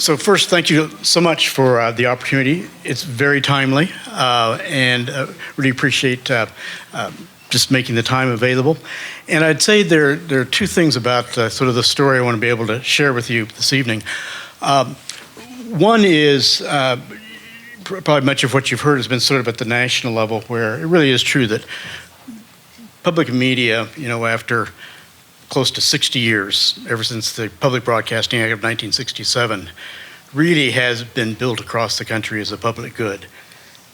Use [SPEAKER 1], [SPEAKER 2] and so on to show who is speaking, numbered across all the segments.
[SPEAKER 1] So first, thank you so much for the opportunity. It's very timely, and really appreciate just making the time available. And I'd say there are two things about sort of the story I want to be able to share with you this evening. One is probably much of what you've heard has been sort of at the national level, where it really is true that public media, after close to 60 years, ever since the Public Broadcasting Act of 1967, really has been built across the country as a public good.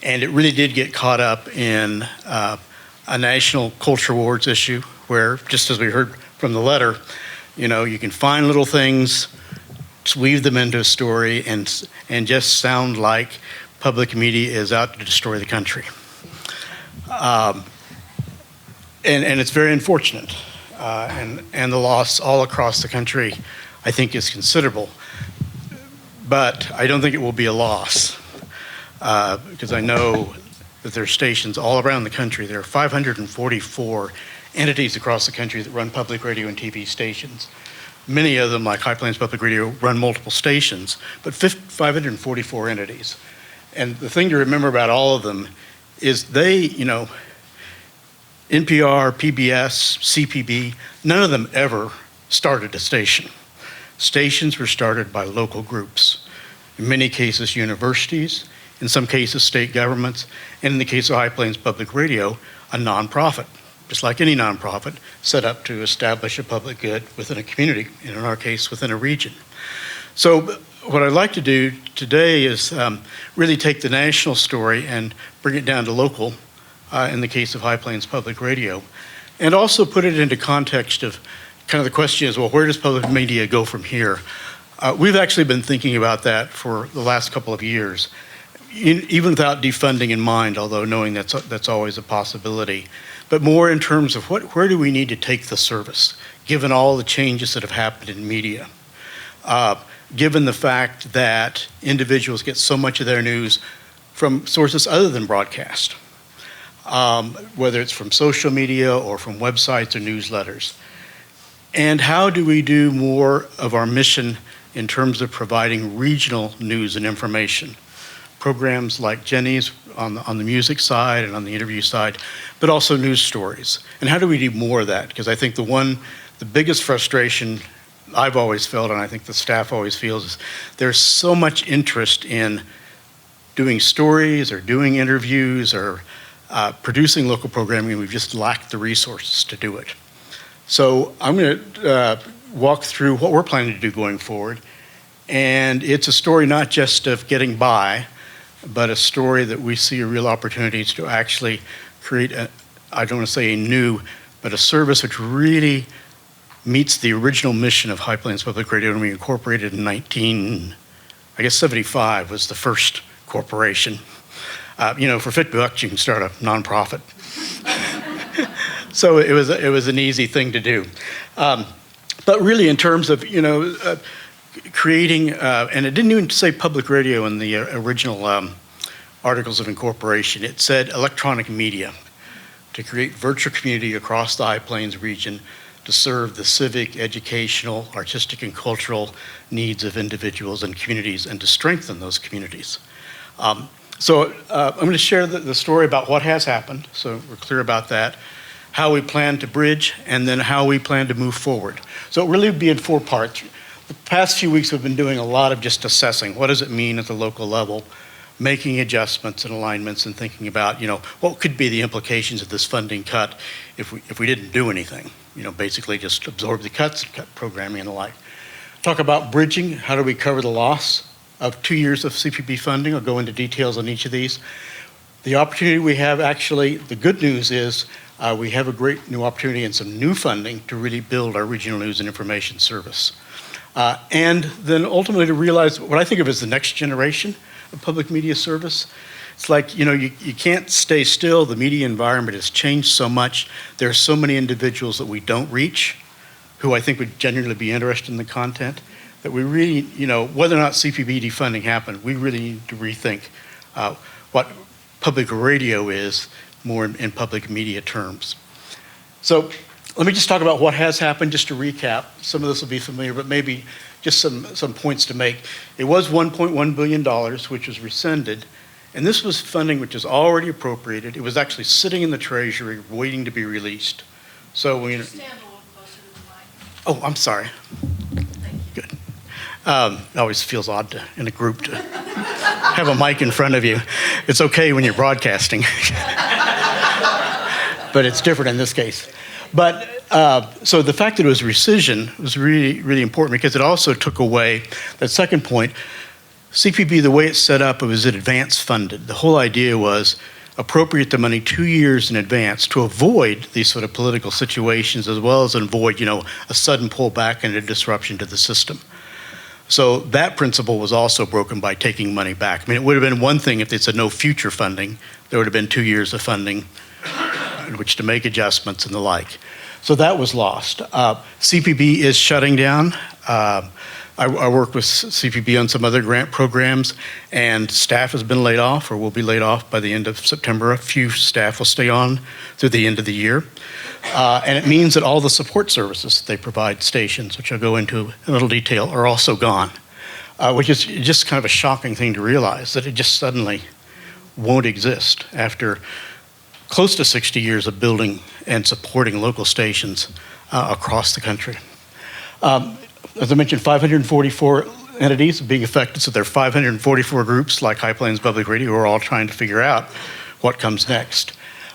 [SPEAKER 1] And it really did get caught up in a national culture wars issue where, just as we heard from the letter, you can find little things, just weave them into a story and just sound like public media is out to destroy the country. And it's very unfortunate. And the loss all across the country, I think, is considerable. But I don't think it will be a loss, because I know that there are stations all around the country. There are 544 entities across the country that run public radio and TV stations. Many of them, like High Plains Public Radio, run multiple stations, but 544 entities. And the thing to remember about all of them is they, NPR, PBS, CPB, none of them ever started a station. Stations were started by local groups. In many cases, universities, in some cases, state governments, and in the case of High Plains Public Radio, a nonprofit, just like any nonprofit, set up to establish a public good within a community, and in our case, within a region. So what I'd like to do today is really take the national story and bring it down to local, in the case of High Plains Public Radio, and also put it into context of kind of the question is, well, where does public media go from here? We've actually been thinking about that for the last couple of years, even without defunding in mind, although knowing that's always a possibility, but more in terms of where do we need to take the service, given all the changes that have happened in media, given the fact that individuals get so much of their news from sources other than broadcast, whether it's from social media or from websites or newsletters. And how do we do more of our mission in terms of providing regional news and information? Programs like Jenny's on the music side and on the interview side, but also news stories. And how do we do more of that? Because I think the biggest frustration I've always felt, and I think the staff always feels, is there's so much interest in doing stories or doing interviews or producing local programming, and we've just lacked the resources to do it. So I'm going to walk through what we're planning to do going forward. And it's a story not just of getting by, but a story that we see a real opportunity to actually create I don't want to say a new, but a service which really meets the original mission of High Plains Public Radio when we incorporated in 1975 was the first corporation. For $50 you can start a nonprofit. So it was an easy thing to do. But really in terms of, creating, and it didn't even say public radio in the original Articles of Incorporation. It said electronic media to create virtual community across the High Plains region to serve the civic, educational, artistic, and cultural needs of individuals and communities and to strengthen those communities. So I'm going to share the story about what has happened, so we're clear about that, how we plan to bridge, and then how we plan to move forward. So it really would be in 4 parts. The past few weeks we've been doing a lot of just assessing what does it mean at the local level, making adjustments and alignments and thinking about, what could be the implications of this funding cut if we didn't do anything, basically just absorb the cuts, cut programming and the like. Talk about bridging, how do we cover the loss of 2 years of CPB funding? I'll go into details on each of these. The opportunity we have actually, the good news is we have a great new opportunity and some new funding to really build our regional news and information service. And then ultimately to realize what I think of as the next generation of public media service. It's like, you can't stay still. The media environment has changed so much. There are so many individuals that we don't reach who I think would genuinely be interested in the content that we really, whether or not CPB defunding happened, we really need to rethink what public radio is more in public media terms. So let me just talk about what has happened, just to recap. Some of this will be familiar, but maybe just some points to make. It was $1.1 billion, which was rescinded, and this was funding which is already appropriated. It was actually sitting in the Treasury waiting to be released. So we.
[SPEAKER 2] Stand a little closer to the mic.
[SPEAKER 1] Oh, I'm sorry.
[SPEAKER 2] Thank you.
[SPEAKER 1] Good. It always feels odd in a group to have a mic in front of you. It's okay when you're broadcasting, but it's different in this case. But so the fact that it was rescission was really, really important because it also took away that second point. CPB, the way it's set up, it was advance funded. The whole idea was appropriate the money 2 years in advance to avoid these sort of political situations, as well as avoid, a sudden pullback and a disruption to the system. So that principle was also broken by taking money back. I mean, it would have been one thing if they said no future funding. There would have been 2 years of funding in which to make adjustments and the like. So that was lost. CPB is shutting down. I work with CPB on some other grant programs, and staff has been laid off or will be laid off by the end of September. A few staff will stay on through the end of the year. And it means that all the support services that they provide stations, which I'll go into in a little detail, are also gone, which is just kind of a shocking thing to realize, that it just suddenly won't exist after close to 60 years of building and supporting local stations across the country. As I mentioned, 544 entities being affected, so there are 544 groups like High Plains Public Radio who are all trying to figure out what comes next.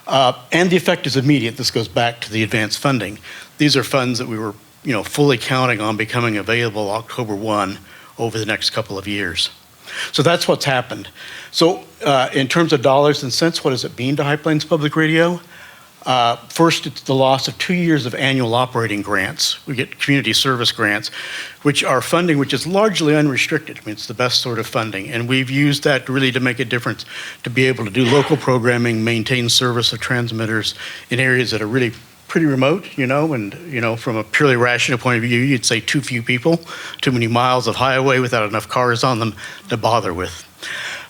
[SPEAKER 1] And the effect is immediate. This goes back to the advance funding. These are funds that we were, fully counting on becoming available October 1 over the next couple of years. So that's what's happened. So in terms of dollars and cents, what does it mean to High Plains Public Radio? First, it's the loss of 2 years of annual operating grants. We get community service grants, which are funding which is largely unrestricted. I mean, it's the best sort of funding. And we've used that really to make a difference, to be able to do local programming, maintain service of transmitters in areas that are really pretty remote, and, from a purely rational point of view, you'd say too few people, too many miles of highway without enough cars on them to bother with.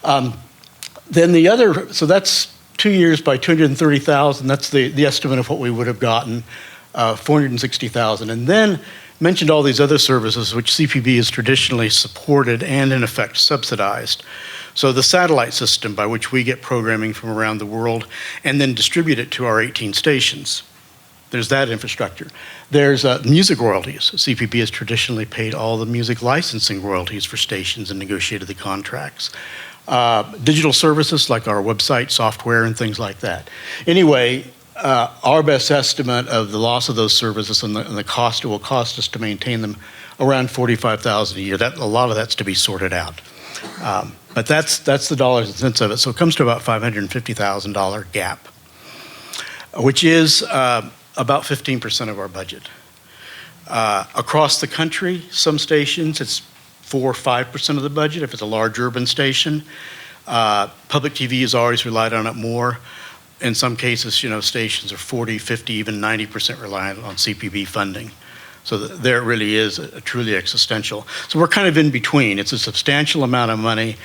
[SPEAKER 1] Then the other, so that's 2 years by 230,000. That's the estimate of what we would have gotten, 460,000. And then mentioned all these other services which CPB has traditionally supported and in effect subsidized. So the satellite system by which we get programming from around the world and then distribute it to our 18 stations. There's that infrastructure. There's music royalties. CPB has traditionally paid all the music licensing royalties for stations and negotiated the contracts. Digital services like our website, software, and things like that. Anyway, our best estimate of the loss of those services and the cost it will cost us to maintain them, around $45,000 a year. A lot of that's to be sorted out. But that's the dollars and cents of it. So it comes to about $550,000 gap, which is about 15% of our budget. Across the country, some stations, it's 4 or 5% of the budget if it's a large urban station. Public TV has always relied on it more. In some cases, stations are 40, 50, even 90% reliant on CPB funding. So there really is a truly existential. So we're kind of in between. It's a substantial amount of money.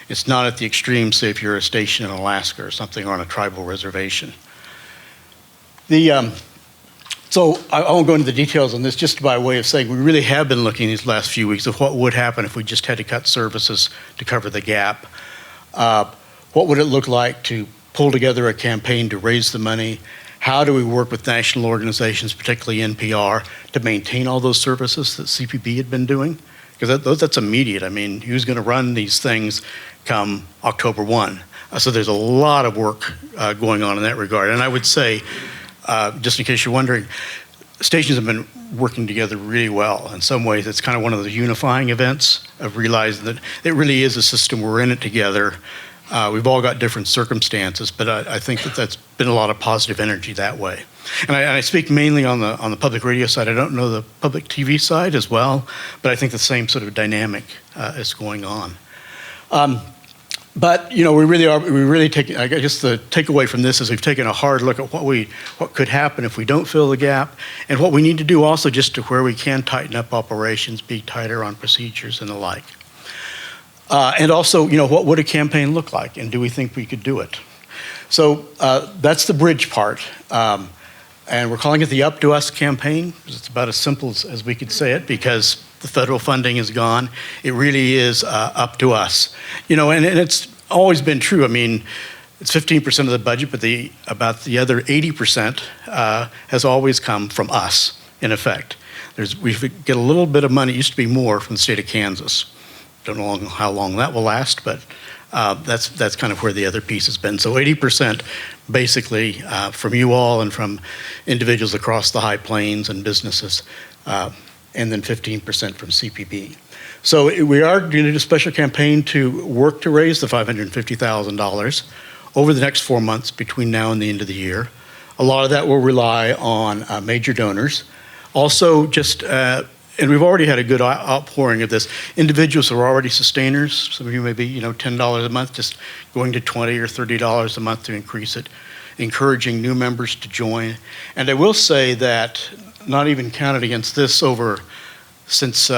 [SPEAKER 1] It's not at the extreme, say if you're a station in Alaska or something, or on a tribal reservation. So I won't go into the details on this, just by way of saying we really have been looking these last few weeks of what would happen if we just had to cut services to cover the gap. What would it look like to pull together a campaign to raise the money? How do we work with national organizations, particularly NPR, to maintain all those services that CPB had been doing? Because that's immediate. I mean, who's going to run these things come October 1? So there's a lot of work going on in that regard. And I would say, just in case you're wondering, stations have been working together really well. In some ways, it's kind of one of the unifying events of realizing that it really is a system. We're in it together. We've all got different circumstances, but I think that's been a lot of positive energy that way. And I speak mainly on the public radio side. I don't know the public TV side as well, but I think the same sort of dynamic is going on. But we really take, I guess the takeaway from this is we've taken a hard look at what could happen if we don't fill the gap, and what we need to do also just to where we can tighten up operations, be tighter on procedures and the like. And also, what would a campaign look like, and do we think we could do it? So that's the bridge part. And we're calling it the Up to Us campaign, because it's about as simple as we could say it, because the federal funding is gone. It really is up to us. And it's always been true. I mean, it's 15% of the budget, but about the other 80% has always come from us, in effect. We get a little bit of money, it used to be more, from the state of Kansas. Don't know how long that will last, but that's kind of where the other piece has been. So 80% basically from you all and from individuals across the High Plains and businesses, and then 15% from CPB. So we are going to do a special campaign to work to raise the $550,000 over the next 4 months between now and the end of the year. A lot of that will rely on major donors. Also, and we've already had a good outpouring of this. Individuals who are already sustainers, some of you may be, $10 a month, just going to $20 or $30 a month to increase it, encouraging new members to join. And I will say that, not even counted against this, since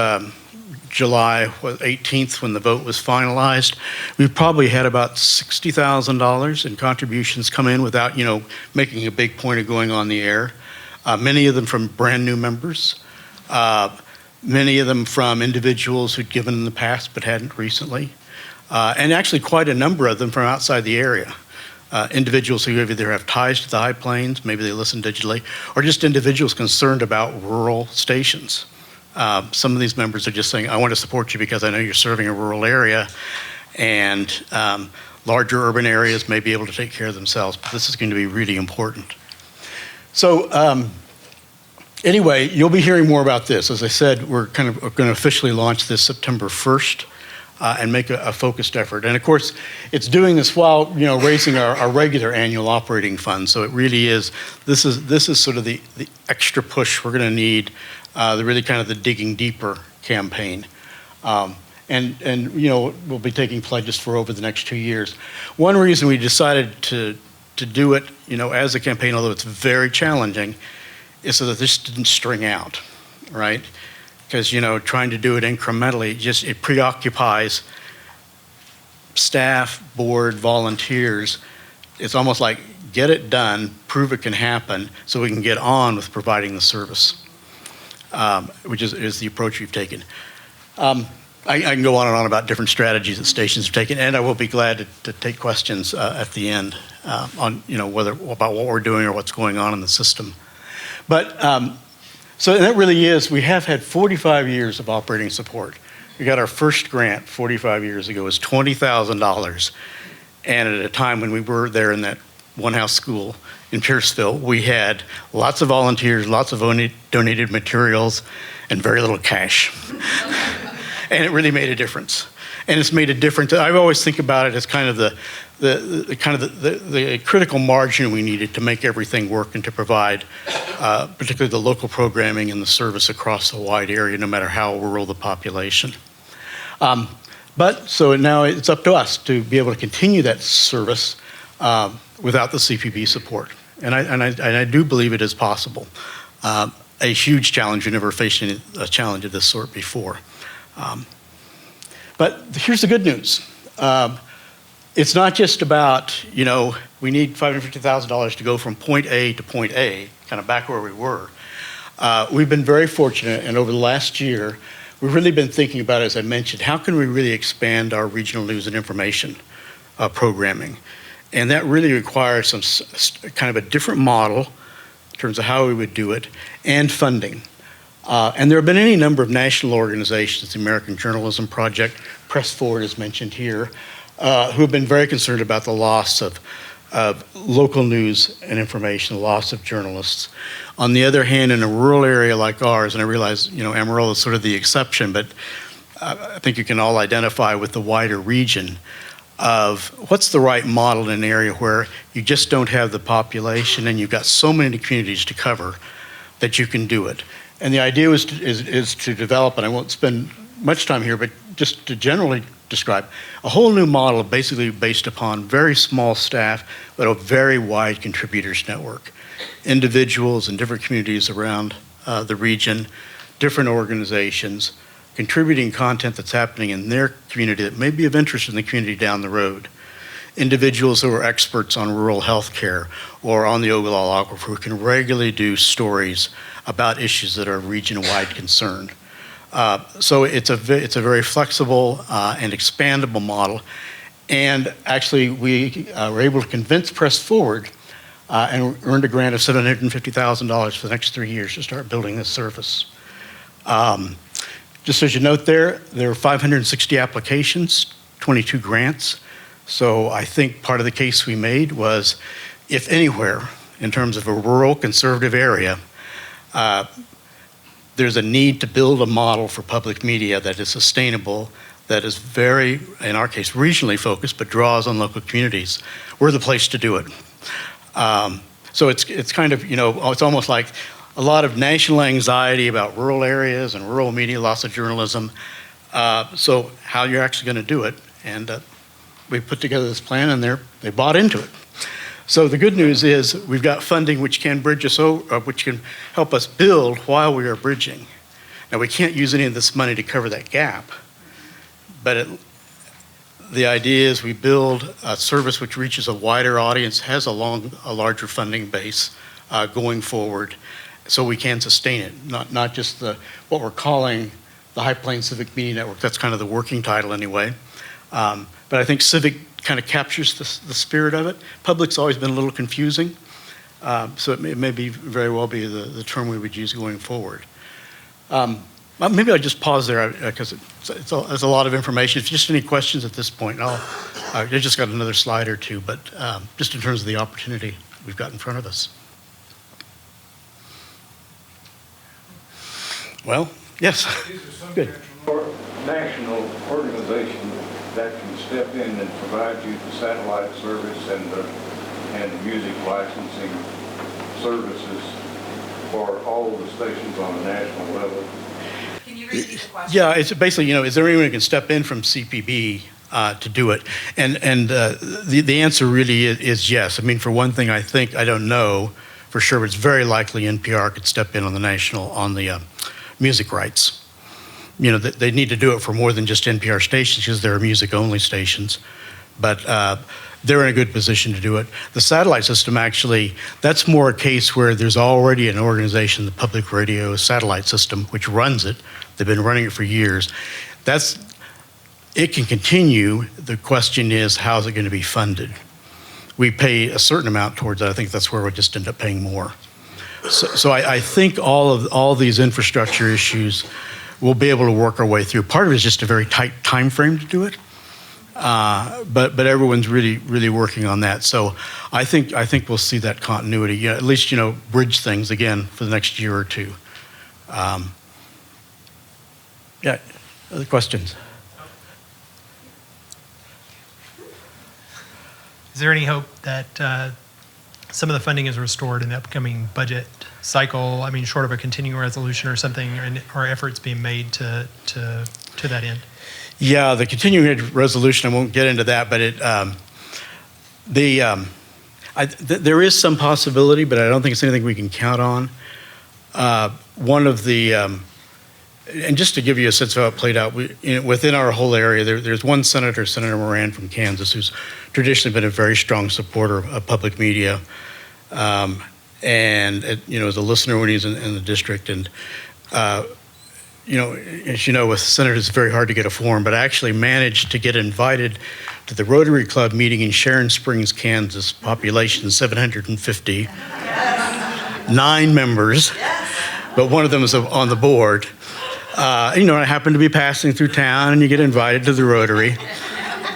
[SPEAKER 1] July 18th, when the vote was finalized, we've probably had about $60,000 in contributions come in without, making a big point of going on the air. Many of them from brand new members. Many of them from individuals who'd given in the past but hadn't recently. And actually quite a number of them from outside the area. Individuals who either have ties to the High Plains, maybe they listen digitally, or just individuals concerned about rural stations. Some of these members are just saying, I want to support you because I know you're serving a rural area, and larger urban areas may be able to take care of themselves, but this is going to be really important. So anyway, you'll be hearing more about this. As I said, we're going to officially launch this September 1st and make a focused effort. And of course, it's doing this while raising our regular annual operating fund. So it really is, this is sort of the extra push we're going to need, really kind of the digging deeper campaign. And we'll be taking pledges for over the next 2 years. One reason we decided to do it, as a campaign, although it's very challenging, is so that this didn't string out, right? Because, trying to do it incrementally, it preoccupies staff, board, volunteers. It's almost like, get it done, prove it can happen, so we can get on with providing the service, which is the approach we've taken. I can go on and on about different strategies that stations have taken, and I will be glad to take questions at the end on, about what we're doing or what's going on in the system. But, so that really is, we have had 45 years of operating support. We got our first grant 45 years ago. It was $20,000. And at a time when we were there in that one-house school in Pierceville, we had lots of volunteers, lots of donated materials, and very little cash. And it really made a difference. And it's made a difference. I always think about it as kind of the critical margin we needed to make everything work and to provide, particularly the local programming and the service across a wide area, no matter how rural the population. But so now it's up to us to be able to continue that service without the CPB support. And I do believe it is possible. A huge challenge. We've never faced a challenge of this sort before. But here's the good news. It's not just about, we need $550,000 to go from point A to point A, kind of back where we were. We've been very fortunate, and over the last year, we've really been thinking about, as I mentioned, how can we really expand our regional news and information programming? And that really requires some kind of a different model in terms of how we would do it, and funding. And there have been any number of national organizations, the American Journalism Project, Press Forward is mentioned here, who have been very concerned about the loss of local news and information, the loss of journalists. On the other hand, in a rural area like ours, and I realize, Amarillo is sort of the exception, but I think you can all identify with the wider region of what's the right model in an area where you just don't have the population and you've got so many communities to cover that you can do it. And the idea is to develop, and I won't spend much time here, but just to generally describe, a whole new model basically based upon very small staff, but a very wide contributors network. Individuals in different communities around the region, different organizations, contributing content that's happening in their community that may be of interest in the community down the road. Individuals who are experts on rural health care or on the Ogallala Aquifer who can regularly do stories about issues that are region-wide concern. So it's a very flexible and expandable model. And actually, we were able to convince Press Forward and earned a grant of $750,000 for the next 3 years to start building this service. Just as you note there were 560 applications, 22 grants. So I think part of the case we made was, if anywhere, in terms of a rural conservative area, there's a need to build a model for public media that is sustainable, that is very, in our case, regionally focused, but draws on local communities. We're the place to do it. So it's kind of, it's almost like a lot of national anxiety about rural areas and rural media, loss of journalism. So how you're actually going to do it. And we put together this plan, and they bought into it. So the good news is we've got funding which can bridge us over, which can help us build while we are bridging. Now, we can't use any of this money to cover that gap, but the idea is we build a service which reaches a wider audience, has a larger funding base going forward, so we can sustain it. Not just what we're calling the High Plains Civic Media Network. That's kind of the working title anyway. But I think civic kind of captures the spirit of it. Public's always been a little confusing, so it may very well be the term we would use going forward. Maybe I'll just pause there because it's a lot of information. If just any questions at this point, I just got another slide or two, but just in terms of the opportunity we've got in front of us. Well, yes.
[SPEAKER 3] Is there some
[SPEAKER 1] Good.
[SPEAKER 3] national organization that can step in and provide you the satellite service and the music licensing services for all the stations on a national level?
[SPEAKER 2] Can you repeat the question?
[SPEAKER 1] Yeah, it's basically, is there anyone who can step in from CPB to do it? And the answer really is yes. I mean, for one thing, I don't know for sure, but it's very likely NPR could step in on the music rights. They need to do it for more than just NPR stations because there are music-only stations, but they're in a good position to do it. The satellite system, actually, that's more a case where there's already an organization, the Public Radio Satellite System, which runs it. They've been running it for years. It can continue. The question is, how is it going to be funded? We pay a certain amount towards it. I think that's where we'll just end up paying more. So I think all these infrastructure issues we'll be able to work our way through. Part of it is just a very tight time frame to do it, but everyone's really working on that. So I think we'll see that continuity. At least bridge things again for the next year or two. Yeah, other questions?
[SPEAKER 4] Is there any hope that some of the funding is restored in the upcoming budget cycle? I mean, short of a continuing resolution or something, and are efforts being made to that end? Yeah, the continuing resolution, I won't get into that, but there is some possibility, but I don't think it's anything we can count on. One of the, and just to give you a sense of how it played out, within our whole area, there's one senator, Senator Moran from Kansas, who's traditionally been a very strong supporter of public media. And as a listener when he's in the district, and as with senators, it's very hard to get a forum, but I actually managed to get invited to the Rotary Club meeting in Sharon Springs, Kansas, population 750, 9 members, but one of them is on the board. I happened to be passing through town, and you get invited to the Rotary,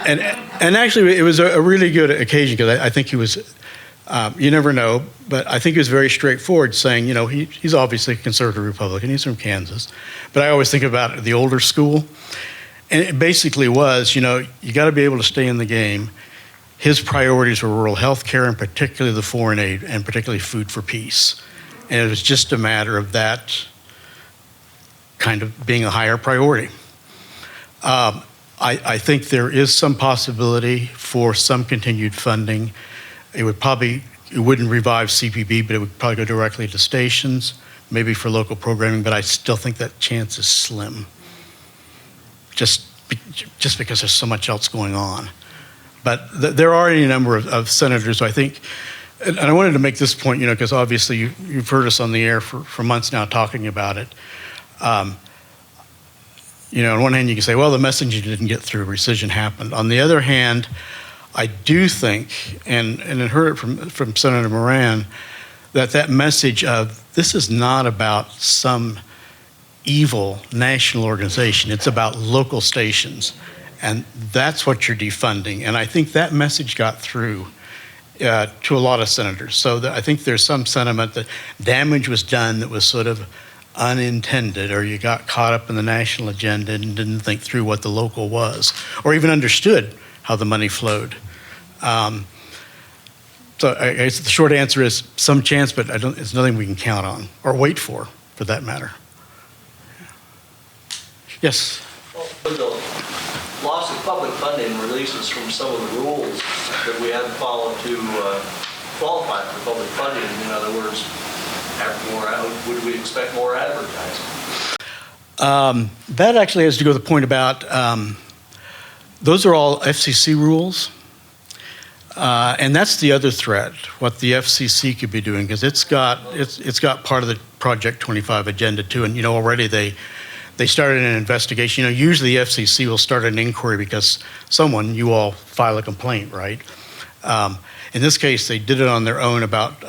[SPEAKER 4] and actually it was a really good occasion because I think he was. You never know, but I think he was very straightforward, saying, he's obviously a conservative Republican. He's from Kansas. But I always think about the older school. And it basically was, you got to be able to stay in the game. His priorities were rural health care, and particularly the foreign aid, and particularly food for peace. And it was just a matter of that kind of being a higher priority. I think there is some possibility for some continued funding. It wouldn't revive CPB, but it would probably go directly to stations, maybe for local programming, but I still think that chance is slim. Just because there's so much else going on. But there are any number of senators who I think, and I wanted to make this point, because obviously you've heard us on the air for months now talking about it. on one hand, you can say, well, the message didn't get through, rescission happened. On the other hand, I do think, and I heard it from Senator Moran, that message of this is not about some evil national organization. It's about local stations. And that's what you're defunding. And I think that message got through to a lot of senators. So I think there's some sentiment that damage was done that was sort of unintended, or you got caught up in the national agenda and didn't think through what the local was, or even understood how the money flowed. So I guess the short answer is some chance, but it's nothing we can count on or wait for that matter. Yes?
[SPEAKER 5] Well, the loss of public funding releases from some of the rules that we have to follow to qualify for public funding. In other words, would we expect more advertising?
[SPEAKER 4] That actually has to go to the point about those are all FCC rules. And that's the other threat, what the FCC could be doing, because it's got part of the Project 25 agenda too. And already they started an investigation. Usually the FCC will start an inquiry because you all file a complaint, right? In this case, they did it on their own about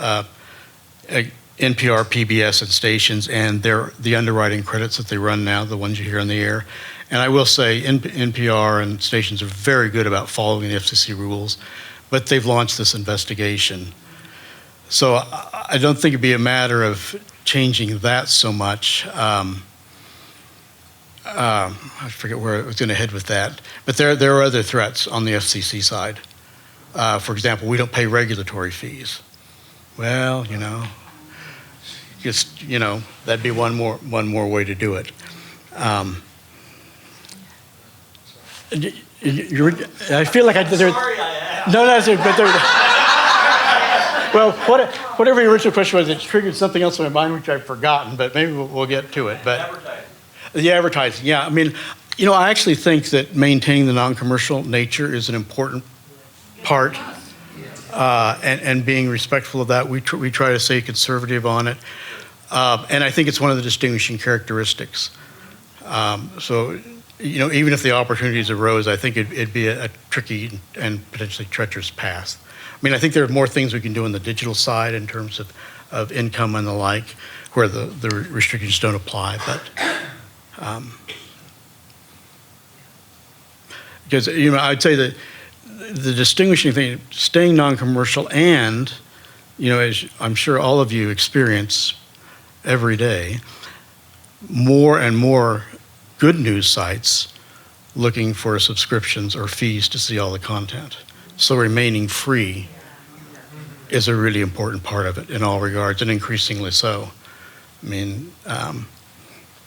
[SPEAKER 4] NPR, PBS, and stations, and the underwriting credits that they run now, the ones you hear on the air. And I will say NPR and stations are very good about following the FCC rules, but they've launched this investigation. So I don't think it'd be a matter of changing that so much. I forget where I was going to head with that, but there are other threats on the FCC side. For example, we don't pay regulatory fees. Well, that'd be one more way to do it. I feel like
[SPEAKER 5] Sorry, I asked.
[SPEAKER 4] No, that's it. But well, whatever your original question was, it triggered something else in my mind which I've forgotten. But maybe we'll get to it. But
[SPEAKER 5] Advertising.
[SPEAKER 4] the advertising, yeah. I mean, I actually think that maintaining the non-commercial nature is an important part, and being respectful of that. We try to stay conservative on it, and I think it's one of the distinguishing characteristics. So, even if the opportunities arose, I think it'd be a tricky and potentially treacherous path. I mean, I think there are more things we can do on the digital side in terms of income and the like, where the restrictions don't apply. But because I'd say that the distinguishing thing, staying non-commercial, and as I'm sure all of you experience every day, more and more good news sites looking for subscriptions or fees to see all the content. So remaining free is a really important part of it in all regards, and increasingly so. I mean,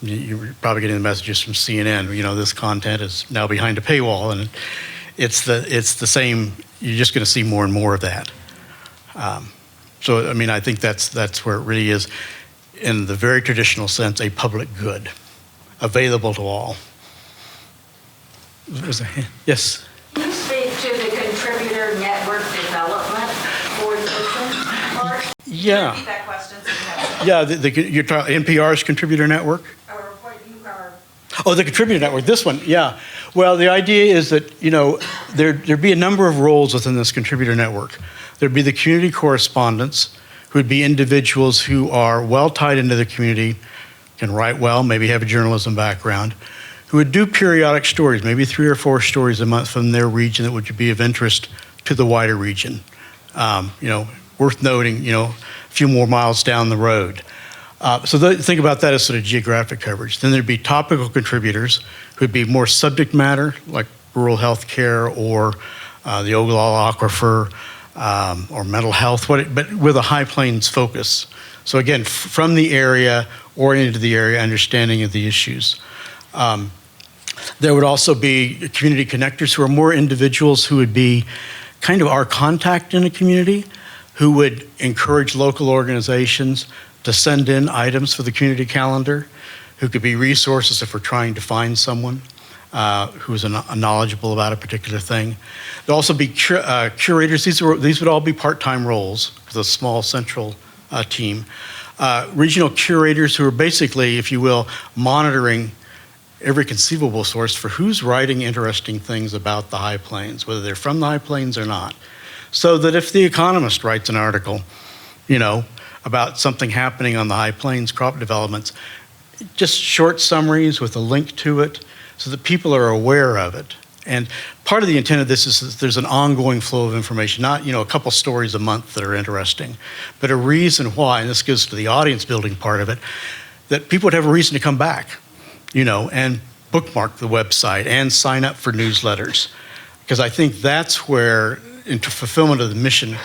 [SPEAKER 4] you're probably getting the messages from CNN. This content is now behind a paywall, and it's the same. You're just going to see more and more of that. So I mean, I think that's where it really is, in the very traditional sense, a public good, available to all. Yes.
[SPEAKER 6] Can you speak to the contributor network development coordination part?
[SPEAKER 4] Yeah.
[SPEAKER 2] Repeat that question so you have
[SPEAKER 4] Yeah, you're talking NPR's contributor network?
[SPEAKER 2] or what you are.
[SPEAKER 4] Oh, the contributor network, this one, yeah. Well, the idea is that, there'd be a number of roles within this contributor network. There'd be the community correspondents, who would be individuals who are well tied into the community, can write well, maybe have a journalism background, who would do periodic stories, maybe 3 or 4 stories a month from their region that would be of interest to the wider region. Worth noting, a few more miles down the road. So think about that as sort of geographic coverage. Then there'd be topical contributors who'd be more subject matter, like rural health care or the Ogallala Aquifer or mental health, but with a High Plains focus. So again, from the area, oriented to the area, understanding of the issues. There would also be community connectors, who are more individuals who would be kind of our contact in a community, who would encourage local organizations to send in items for the community calendar, who could be resources if we're trying to find someone who is knowledgeable about a particular thing. There'd also be curators. These would all be part-time roles with a small central team. Regional curators who are basically, if you will, monitoring every conceivable source for who's writing interesting things about the High Plains, whether they're from the High Plains or not. So that if The Economist writes an article, about something happening on the High Plains crop developments, just short summaries with a link to it so that people are aware of it. And part of the intent of this is that there's an ongoing flow of information, not, a couple stories a month that are interesting, but a reason why, and this goes to the audience building part of it, that people would have a reason to come back, and bookmark the website and sign up for newsletters. Because I think that's where, into fulfillment of the mission,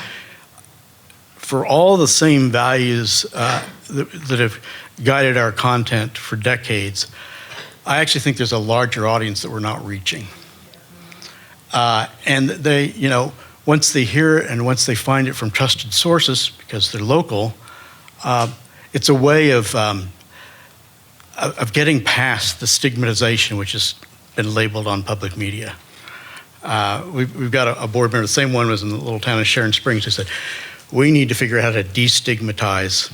[SPEAKER 4] for all the same values that have guided our content for decades, I actually think there's a larger audience that we're not reaching. And they, once they hear it and once they find it from trusted sources, because they're local, it's a way of getting past the stigmatization which has been labeled on public media. We've got a board member, the same one was in the little town of Sharon Springs, who said, we need to figure out how to destigmatize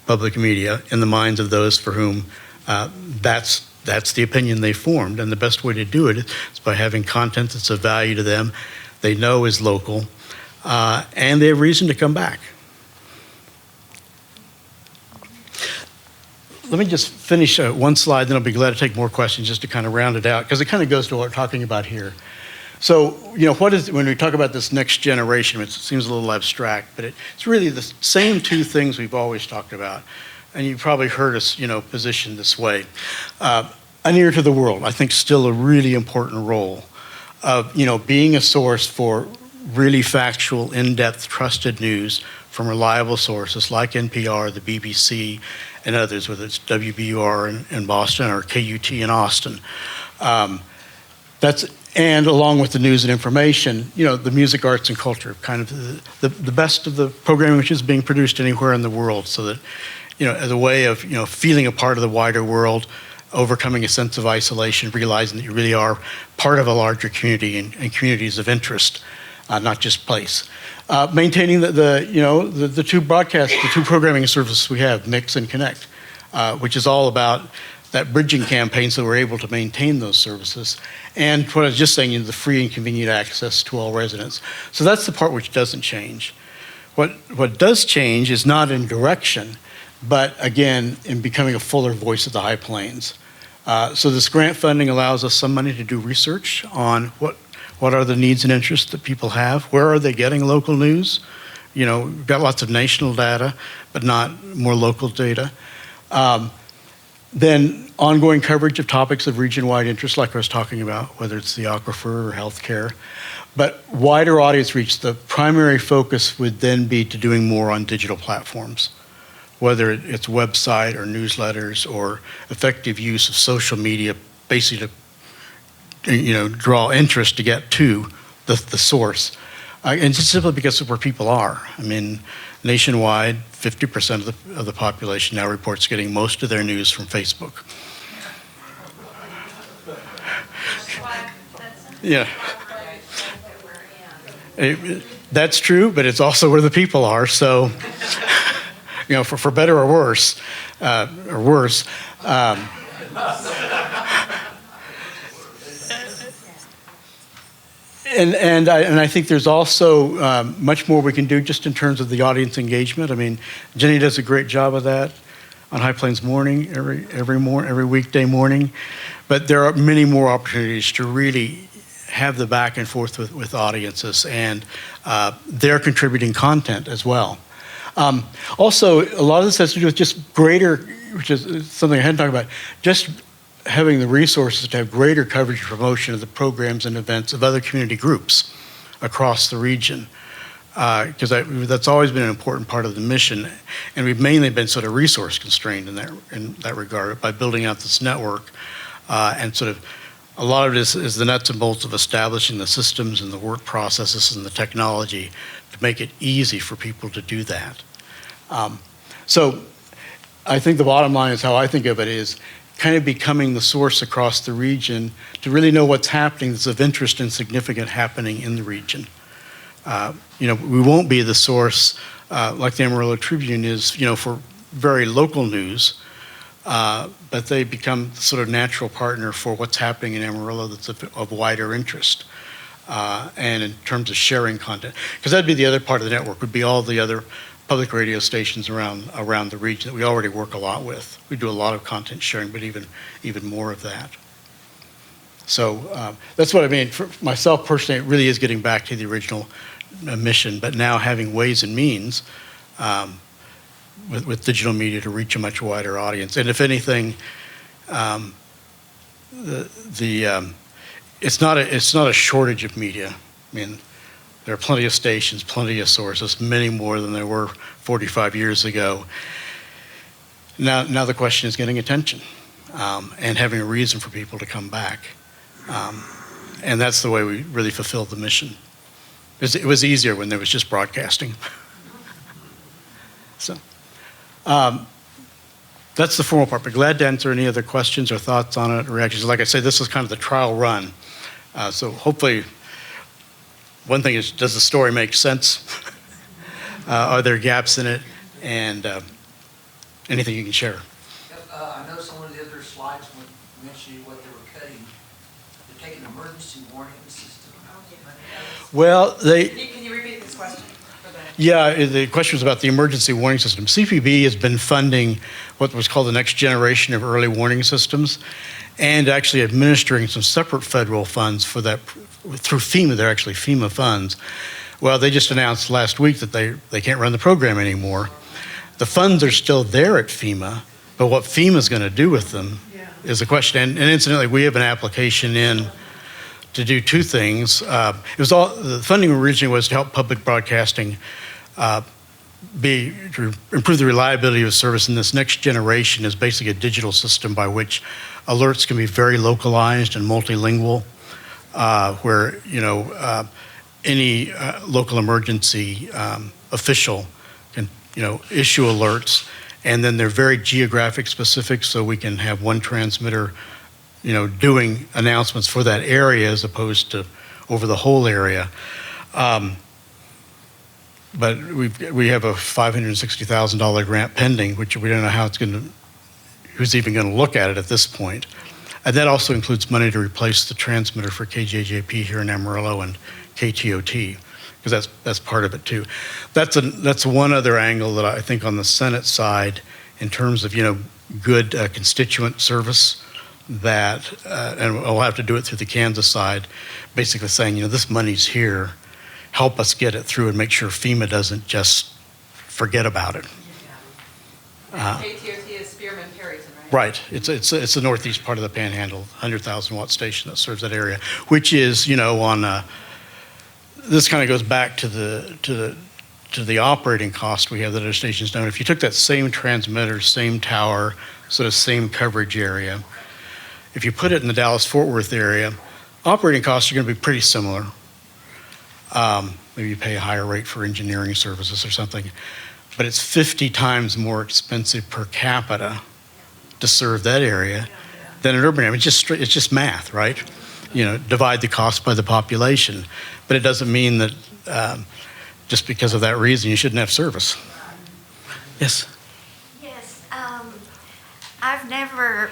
[SPEAKER 4] public media in the minds of those for whom that's the opinion they formed. And the best way to do it is by having content that's of value to them, they know is local, and they have reason to come back. Let me just finish one slide, then I'll be glad to take more questions just to kind of round it out, because it kind of goes to what we're talking about here. So, what is, when we talk about this next generation, it seems a little abstract, but it's really the same two things we've always talked about. And you've probably heard us, position this way. An ear to the world, I think, still a really important role of, being a source for really factual, in-depth, trusted news from reliable sources like NPR, the BBC, and others, whether it's WBUR in Boston or KUT in Austin. And along with the news and information, the music, arts, and culture, kind of the best of the programming which is being produced anywhere in the world, so that, as a way of, feeling a part of the wider world, overcoming a sense of isolation, realizing that you really are part of a larger community and communities of interest, not just place. Maintaining the two broadcasts, the two programming services we have, Mix and Connect, which is all about that bridging campaign so we're able to maintain those services. And what I was just saying, the free and convenient access to all residents. So that's the part which doesn't change. What does change is not in direction, but again, in becoming a fuller voice of the High Plains. So this grant funding allows us some money to do research on what are the needs and interests that people have, where are they getting local news? We've got lots of national data, but not more local data. Then ongoing coverage of topics of region-wide interest, like I was talking about, whether it's the aquifer or healthcare. But wider audience reach, the primary focus would then be to doing more on digital platforms, whether it's website or newsletters or effective use of social media, basically to draw interest to get to the source. And just simply because of where people are. I mean, nationwide, 50% of the population now reports getting most of their news from Facebook. Yeah. That's true, but it's also where the people are. So, for better or worse, And I think there's also much more we can do just in terms of the audience engagement. I mean, Jenny does a great job of that on High Plains Morning every weekday morning. But there are many more opportunities to really have the back and forth with audiences, and they're contributing content as well. Also, a lot of this has to do with just greater, which is something I hadn't talked about, just having the resources to have greater coverage and promotion of the programs and events of other community groups across the region. Because that's always been an important part of the mission, and we've mainly been sort of resource constrained in that regard by building out this network, and sort of a lot of it is the nuts and bolts of establishing the systems and the work processes and the technology to make it easy for people to do that. So I think the bottom line is how I think of it is kind of becoming the source across the region to really know what's happening that's of interest and significant happening in the region. We won't be the source like the Amarillo Tribune is, for very local news, but they become sort of natural partner for what's happening in Amarillo that's of wider interest. And in terms of sharing content, because that'd be the other part of the network, would be all the other public radio stations around the region that we already work a lot with. We do a lot of content sharing, but even more of that. So that's what I mean. For myself personally, it really is getting back to the original mission, but now having ways and means with digital media to reach a much wider audience. And if anything, it's not a shortage of media. I mean, there are plenty of stations, plenty of sources, many more than there were 45 years ago. Now the question is getting attention and having a reason for people to come back. And that's the way we really fulfilled the mission. It was easier when there was just broadcasting. So that's the formal part, but glad to answer any other questions or thoughts on it, or reactions. Like I say, this is kind of the trial run. So hopefully, one thing is, does the story make sense? Are there gaps in it? And anything you can share.
[SPEAKER 7] I know some of the other slides mentioned what they were cutting. They're taking emergency warning system.
[SPEAKER 4] Well,
[SPEAKER 2] Can you repeat this question?
[SPEAKER 4] yeah, the question was about the emergency warning system. CPB has been funding what was called the next generation of early warning systems, and actually administering some separate federal funds for that through FEMA. They're actually FEMA funds. Well, they just announced last week that they can't run the program anymore. The funds are still there at FEMA, but what FEMA's going to do with them is the question. And incidentally, we have an application in to do two things. The funding originally was to help public broadcasting to improve the reliability of service, and this next generation is basically a digital system by which alerts can be very localized and multilingual, where any local emergency official can issue alerts, and then they're very geographic specific, so we can have one transmitter doing announcements for that area as opposed to over the whole area. But we have a $560,000 grant pending, which we don't know who's even going to look at it at this point. And that also includes money to replace the transmitter for KJJP here in Amarillo and KTOT, because that's part of it too. That's one other angle that I think on the Senate side, in terms of good constituent service, that and we'll have to do it through the Kansas side, basically saying this money's here, help us get it through and make sure FEMA doesn't just forget about it.
[SPEAKER 2] KTOT is Spearman Perryton, right?
[SPEAKER 4] Right. It's the northeast part of the Panhandle, 100,000 watt station that serves that area, which is on. This kind of goes back to the operating cost we have that other stations don't. If you took that same transmitter, same tower, sort of same coverage area, if you put it in the Dallas-Fort Worth area, operating costs are going to be pretty similar. Maybe you pay a higher rate for engineering services or something, but it's 50 times more expensive per capita to serve that area than an urban area. It's just math, right? Divide the cost by the population, but it doesn't mean that just because of that reason you shouldn't have service. Yes.
[SPEAKER 8] Yes, I've never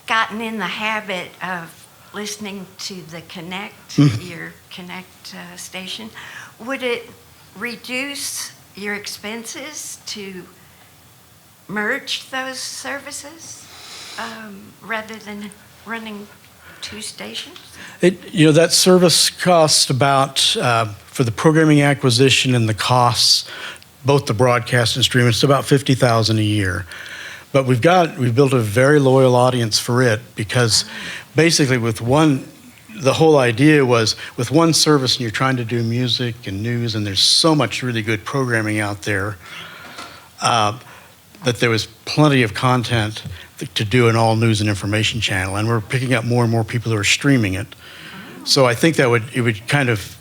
[SPEAKER 8] gotten in the habit of listening to the Connect, your Connect station. Would it reduce your expenses to merge those services rather than running two stations?
[SPEAKER 4] That service costs about, for the programming acquisition and the costs, both the broadcast and streaming, it's about $50,000 a year. But we've built a very loyal audience for it, because basically the whole idea was with one service and you're trying to do music and news, and there's so much really good programming out there, that there was plenty of content to do an all news and information channel, and we're picking up more and more people who are streaming it. So I think it would kind of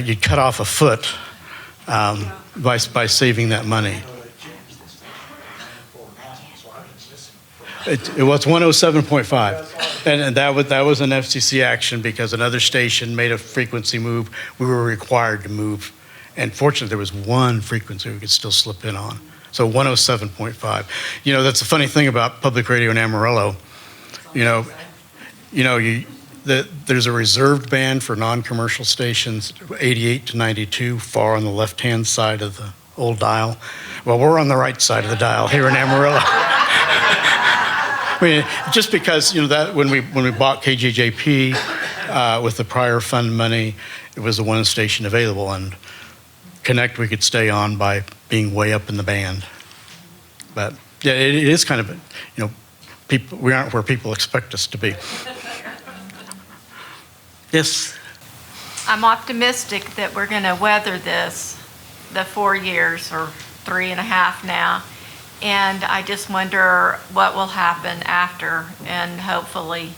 [SPEAKER 4] you'd cut off a foot by saving that money. It was 107.5, and that was an FCC action because another station made a frequency move. We were required to move, and fortunately there was one frequency we could still slip in on, So 107.5. You know, that's the funny thing about public radio in Amarillo. There's a reserved band for non-commercial stations, 88 to 92, far on the left-hand side of the old dial. Well, we're on the right side of the dial here in Amarillo. I mean, just because, that when we bought KJJP with the prior fund money, it was the one station available, and Connect we could stay on by being way up in the band. But yeah, it is kind of, we aren't where people expect us to be. Yes.
[SPEAKER 9] I'm optimistic that we're going to weather this, the 4 years or 3.5 now. And I just wonder what will happen after, and hopefully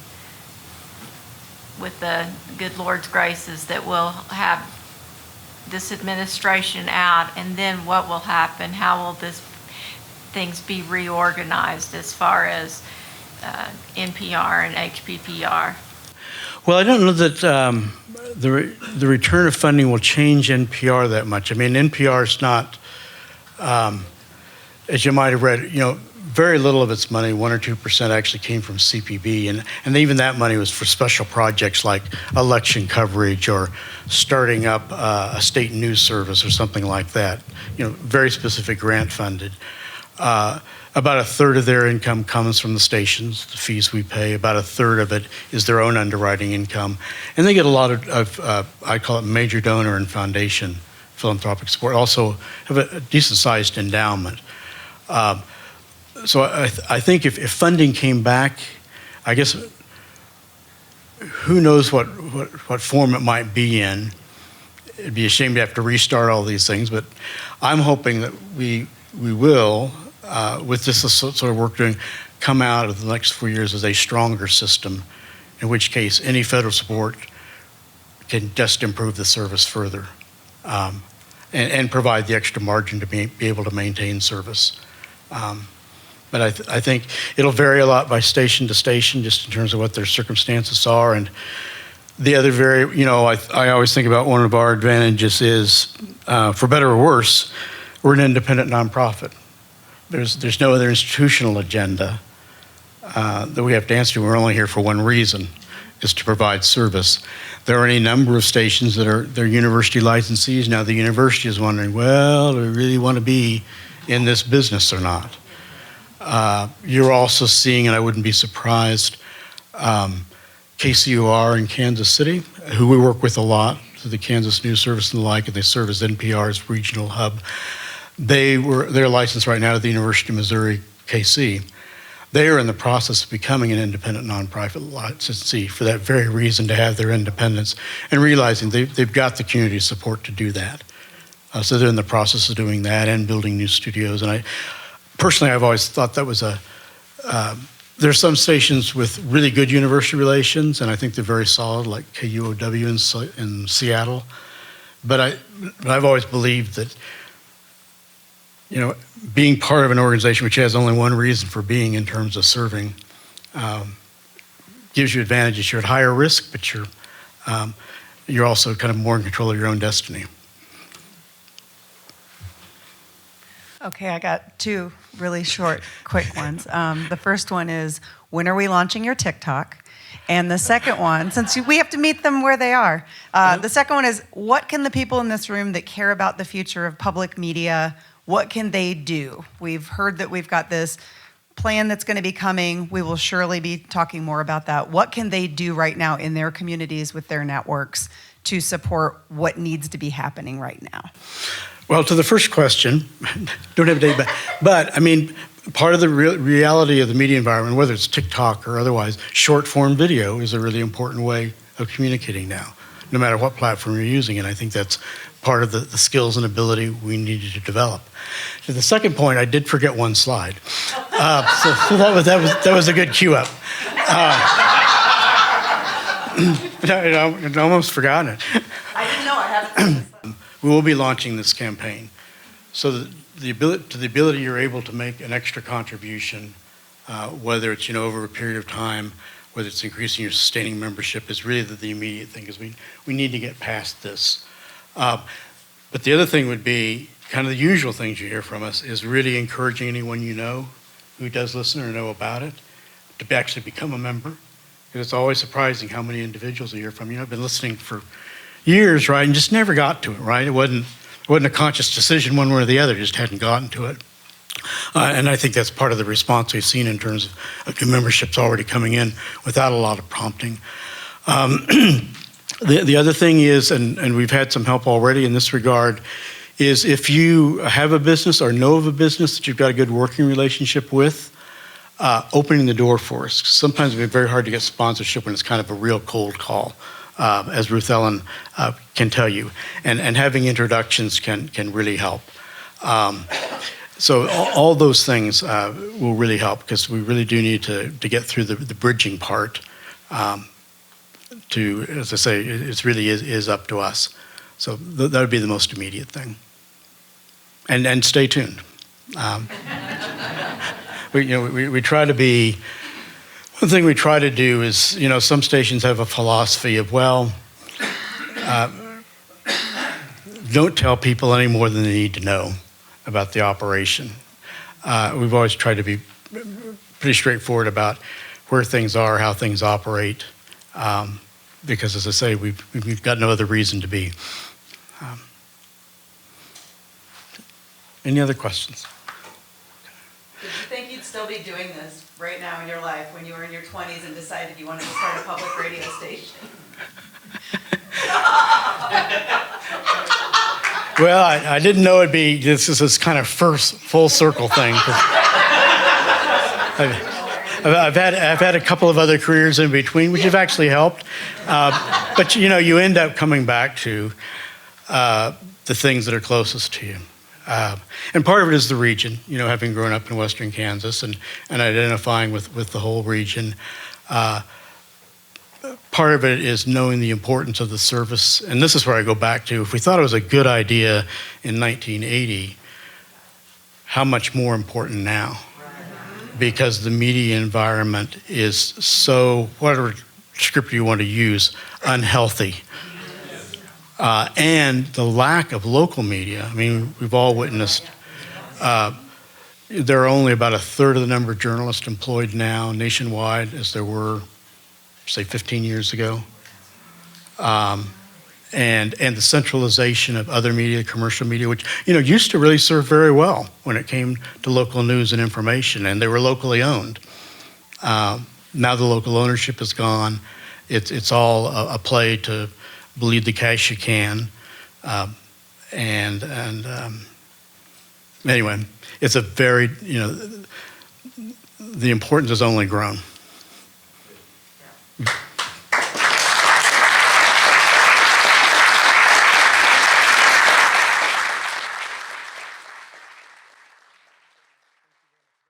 [SPEAKER 9] with the good Lord's graces that we'll have this administration out, and then what will happen? How will things be reorganized as far as NPR and HPPR?
[SPEAKER 4] Well, I don't know that the return of funding will change NPR that much. I mean, NPR is not, as you might have read, very little of its money, 1 or 2% actually came from CPB, and even that money was for special projects like election coverage or starting up a state news service or something like that. Very specific grant funded. About a third of their income comes from the stations, the fees we pay. About a third of it is their own underwriting income. And they get a lot of I call it major donor and foundation philanthropic support. Also have a decent sized endowment. So I think if funding came back, I guess who knows what form it might be in. It'd be a shame to have to restart all these things, but I'm hoping that we will, with this sort of work doing, come out of the next 4 years as a stronger system, in which case any federal support can just improve the service further and provide the extra margin to be able to maintain service. But I think it'll vary a lot by station to station, just in terms of what their circumstances are. And the other I always think about one of our advantages is, for better or worse, we're an independent nonprofit. There's no other institutional agenda that we have to answer to. We're only here for one reason, is to provide service. There are any number of stations they're university licensees. Now the university is wondering, well, do we really want to be in this business or not? You're also seeing, and I wouldn't be surprised, KCUR in Kansas City, who we work with a lot, through the Kansas News Service and the like, and they serve as NPR's regional hub. They're licensed right now to the University of Missouri, KC. They are in the process of becoming an independent nonprofit licensee for that very reason, to have their independence, and realizing they've got the community support to do that. So they're in the process of doing that and building new studios. And I've always thought that was there's some stations with really good university relations, and I think they're very solid, like KUOW in Seattle. But I've always believed that, being part of an organization which has only one reason for being in terms of serving gives you advantages. You're at higher risk, but you're also kind of more in control of your own destiny.
[SPEAKER 10] Okay, I got two really short, quick ones. The first one is, when are we launching your TikTok? And the second one, since we have to meet them where they are, the second one is, what can the people in this room that care about the future of public media, what can they do? We've heard that we've got this plan that's going to be coming. We will surely be talking more about that. What can they do right now in their communities with their networks to support what needs to be happening right now?
[SPEAKER 4] Well, to the first question, don't have a date, but I mean, part of the reality of the media environment, whether it's TikTok or otherwise, short form video is a really important way of communicating now, no matter what platform you're using. And I think that's part of the skills and ability we needed to develop. To the second point, I did forget one slide. So that was a good cue up. I'd almost forgotten it.
[SPEAKER 10] I didn't know I had it.
[SPEAKER 4] We will be launching this campaign. So the ability you're able to make an extra contribution, whether it's over a period of time, whether it's increasing your sustaining membership, is really the immediate thing, because we need to get past this. But the other thing would be kind of the usual things you hear from us is really encouraging anyone you know who does listen or know about it to actually become a member. Because it's always surprising how many individuals you hear from. I've been listening for years, right, and just never got to it, right? It wasn't a conscious decision one way or the other, just hadn't gotten to it. And I think that's part of the response we've seen in terms of new memberships already coming in without a lot of prompting. The other thing is, and we've had some help already in this regard, is if you have a business or know of a business that you've got a good working relationship with, opening the door for us. Sometimes it's very hard to get sponsorship when it's kind of a real cold call, as Ruth Ellen can tell you. And having introductions can really help. So all those things will really help because we really do need to get through the bridging part. As I say, it really is up to us. So that would be the most immediate thing. And stay tuned. We try to be, one thing we try to do is, some stations have a philosophy of, don't tell people any more than they need to know about the operation. We've always tried to be pretty straightforward about where things are, how things operate, because as I say, we've got no other reason to be. Any other questions?
[SPEAKER 2] Did you think you'd still be doing this right now in your life when you were in your 20s and decided you wanted to start a public radio station?
[SPEAKER 4] Well, I didn't know this is this kind of first full circle thing. I've had a couple of other careers in between, which have actually helped. But you end up coming back to the things that are closest to you. And part of it is the region, having grown up in Western Kansas and identifying with the whole region. Part of it is knowing the importance of the service. And this is where I go back to, if we thought it was a good idea in 1980, how much more important now? Because the media environment is so, whatever script you want to use, unhealthy. And the lack of local media. I mean, we've all witnessed, there are only about a third of the number of journalists employed now nationwide as there were, say, 15 years ago. And the centralization of other media, commercial media, which, used to really serve very well when it came to local news and information, and they were locally owned. Now the local ownership is gone. It's all a play to bleed the cash you can. Anyway, it's a very, the importance has only grown.